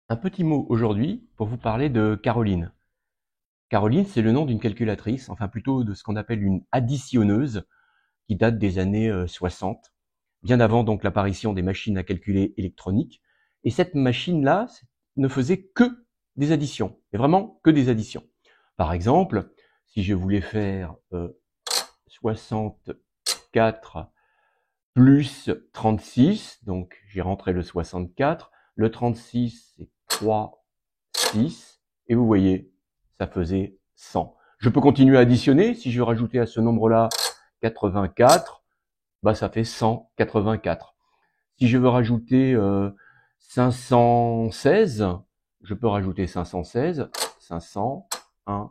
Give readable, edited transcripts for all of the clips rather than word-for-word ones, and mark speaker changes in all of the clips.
Speaker 1: Un petit mot aujourd'hui pour vous parler de Caroline. Caroline, c'est le nom d'une calculatrice, enfin plutôt de ce qu'on appelle une additionneuse qui date des années 60, bien avant donc l'apparition des machines à calculer électroniques. Et cette machine-là ne faisait que des additions, et vraiment que des additions. Par exemple, si je voulais faire 64 plus 36, donc j'ai rentré le 64, le 36 c'est 3, 6, et vous voyez, ça faisait 100. Je peux continuer à additionner, si je veux rajouter à ce nombre-là 84, bah ça fait 184. Si je veux rajouter 516, je peux rajouter 516, 500, 1,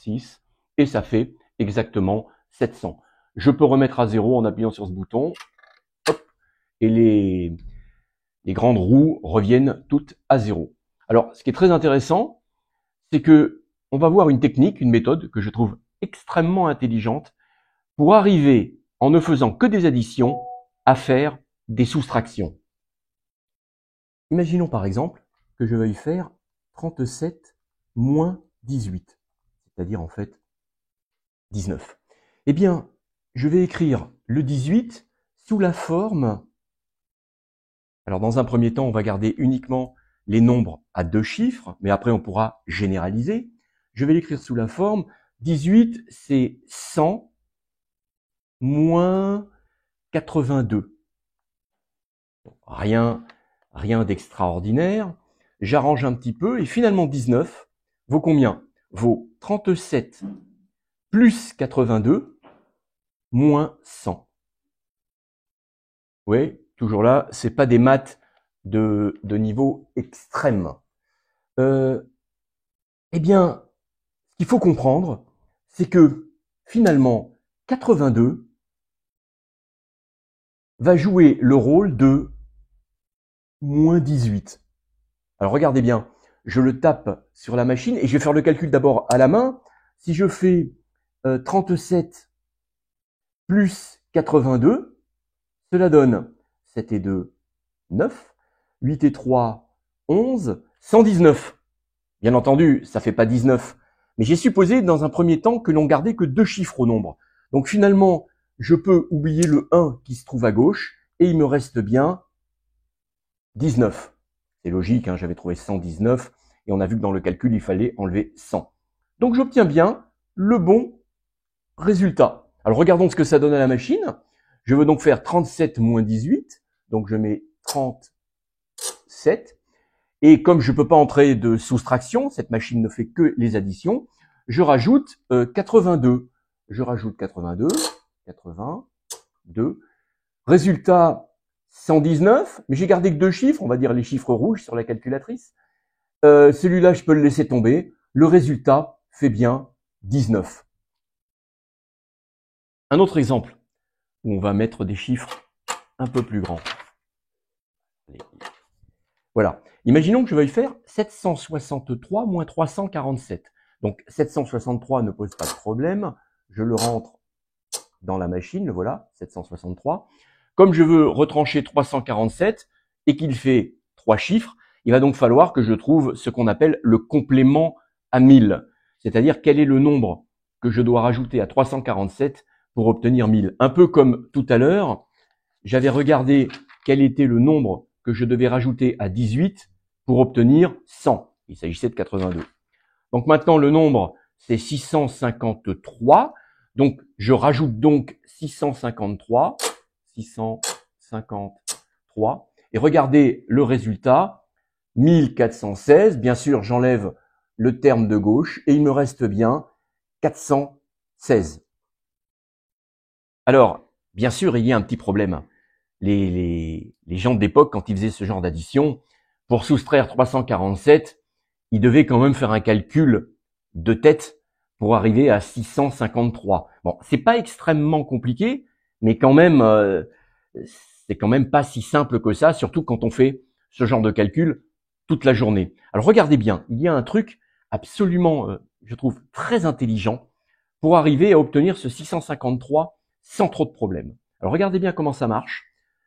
Speaker 1: 6, et ça fait exactement 700. Je peux remettre à 0 en appuyant sur ce bouton, hop, et les grandes roues reviennent toutes à 0. Alors, ce qui est très intéressant, c'est que on va voir une technique, une méthode que je trouve extrêmement intelligente pour arriver, en ne faisant que des additions, à faire des soustractions. Imaginons par exemple que je veuille faire 37 moins 18, c'est-à-dire en fait 19. Eh bien, je vais écrire le 18 sous la forme. Alors dans un premier temps, on va garder uniquement les nombres à 2 chiffres, mais après on pourra généraliser. Je vais l'écrire sous la forme 18, c'est 100 moins 82. Bon, rien d'extraordinaire. J'arrange un petit peu et finalement 19 vaut combien? Vaut 37 plus 82 moins 100. Oui, toujours là, c'est pas des maths de niveau extrême. Eh bien, ce qu'il faut comprendre, c'est que finalement, 82 va jouer le rôle de moins 18. Alors regardez bien, je le tape sur la machine et je vais faire le calcul d'abord à la main. Si je fais 37 plus 82, cela donne 7 et 2, 9, 8 et 3, 11, 119. Bien entendu, ça fait pas 19, mais j'ai supposé dans un premier temps que l'on gardait que 2 chiffres au nombre. Donc finalement, je peux oublier le 1 qui se trouve à gauche et il me reste bien 19. C'est logique, hein, j'avais trouvé 119 et on a vu que dans le calcul, il fallait enlever 100. Donc j'obtiens bien le bon résultat. Alors regardons ce que ça donne à la machine. Je veux donc faire 37 moins 18, donc je mets 37. Et comme je ne peux pas entrer de soustraction, cette machine ne fait que les additions, je rajoute 82. Je rajoute 82, 82. Résultat 119, mais j'ai gardé que 2 chiffres, on va dire les chiffres rouges sur la calculatrice. Celui-là, je peux le laisser tomber. Le résultat fait bien 19. Un autre exemple où on va mettre des chiffres un peu plus grands. Voilà. Imaginons que je veuille faire 763 moins 347. Donc 763 ne pose pas de problème. Je le rentre dans la machine, le voilà, 763. Comme je veux retrancher 347 et qu'il fait 3 chiffres, il va donc falloir que je trouve ce qu'on appelle le complément à 1000. C'est-à-dire quel est le nombre que je dois rajouter à 347 pour obtenir 1000. Un peu comme tout à l'heure, j'avais regardé quel était le nombre que je devais rajouter à 18 pour obtenir 100. Il s'agissait de 82. Donc maintenant, le nombre, c'est 653. Donc, je rajoute donc 653. 653. Et regardez le résultat. 1416. Bien sûr, j'enlève le terme de gauche et il me reste bien 416. Alors, bien sûr, il y a un petit problème. Les gens d'époque, quand ils faisaient ce genre d'addition, pour soustraire 347, ils devaient quand même faire un calcul de tête pour arriver à 653. Bon, c'est pas extrêmement compliqué, mais quand même, c'est quand même pas si simple que ça, surtout quand on fait ce genre de calcul toute la journée. Alors regardez bien, il y a un truc absolument, je trouve, très intelligent pour arriver à obtenir ce 653 sans trop de problèmes. Alors regardez bien comment ça marche.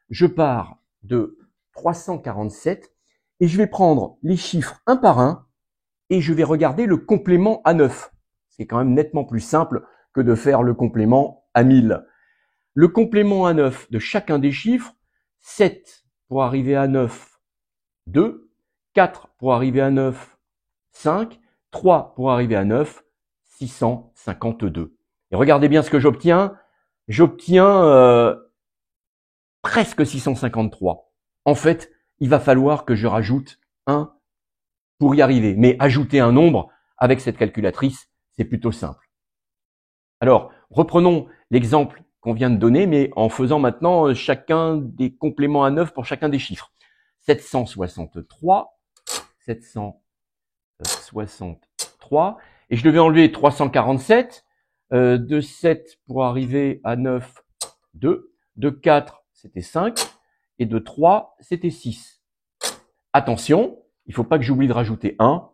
Speaker 1: Je pars de 347 et je vais prendre les chiffres un par un et je vais regarder le complément à 9. C'est quand même nettement plus simple que de faire le complément à 1000. Le complément à 9 de chacun des chiffres, 7 pour arriver à 9, 2, 4 pour arriver à 9, 5, 3 pour arriver à 9, 652. Et regardez bien ce que j'obtiens. J'obtiens presque 653. En fait, il va falloir que je rajoute 1 pour y arriver. Mais ajouter un nombre avec cette calculatrice, c'est plutôt simple. Alors, reprenons l'exemple qu'on vient de donner, mais en faisant maintenant chacun des compléments à 9 pour chacun des chiffres. 763, 763, et je devais enlever 347, de 7 pour arriver à 9, 2, de 4, c'était 5, et de 3, c'était 6. Attention, il ne faut pas que j'oublie de rajouter 1.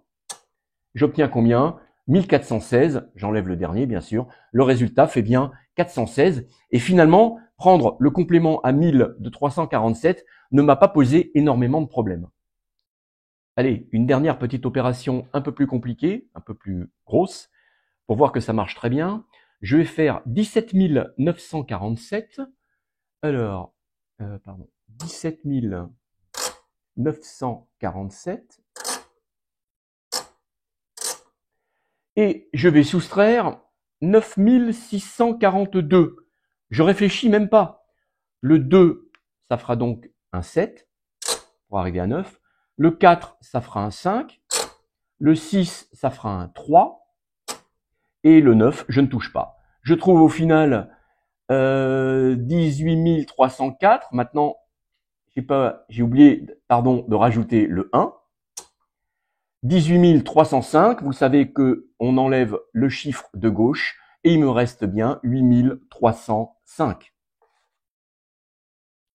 Speaker 1: J'obtiens combien? 1416, j'enlève le dernier bien sûr, le résultat fait bien 416, et finalement, prendre le complément à 1000 de 347 ne m'a pas posé énormément de problèmes. Allez, une dernière petite opération un peu plus compliquée, un peu plus grosse, pour voir que ça marche très bien. Je vais faire 17 947, alors, 17 947, et je vais soustraire 9642. Je réfléchis même pas. Le 2, ça fera donc un 7 pour arriver à 9. Le 4, ça fera un 5. Le 6, ça fera un 3. Et le 9, je ne touche pas. Je trouve au final 18 304. Maintenant, j'ai oublié de rajouter le 1. 18 305, vous savez qu'on enlève le chiffre de gauche et il me reste bien 8 305.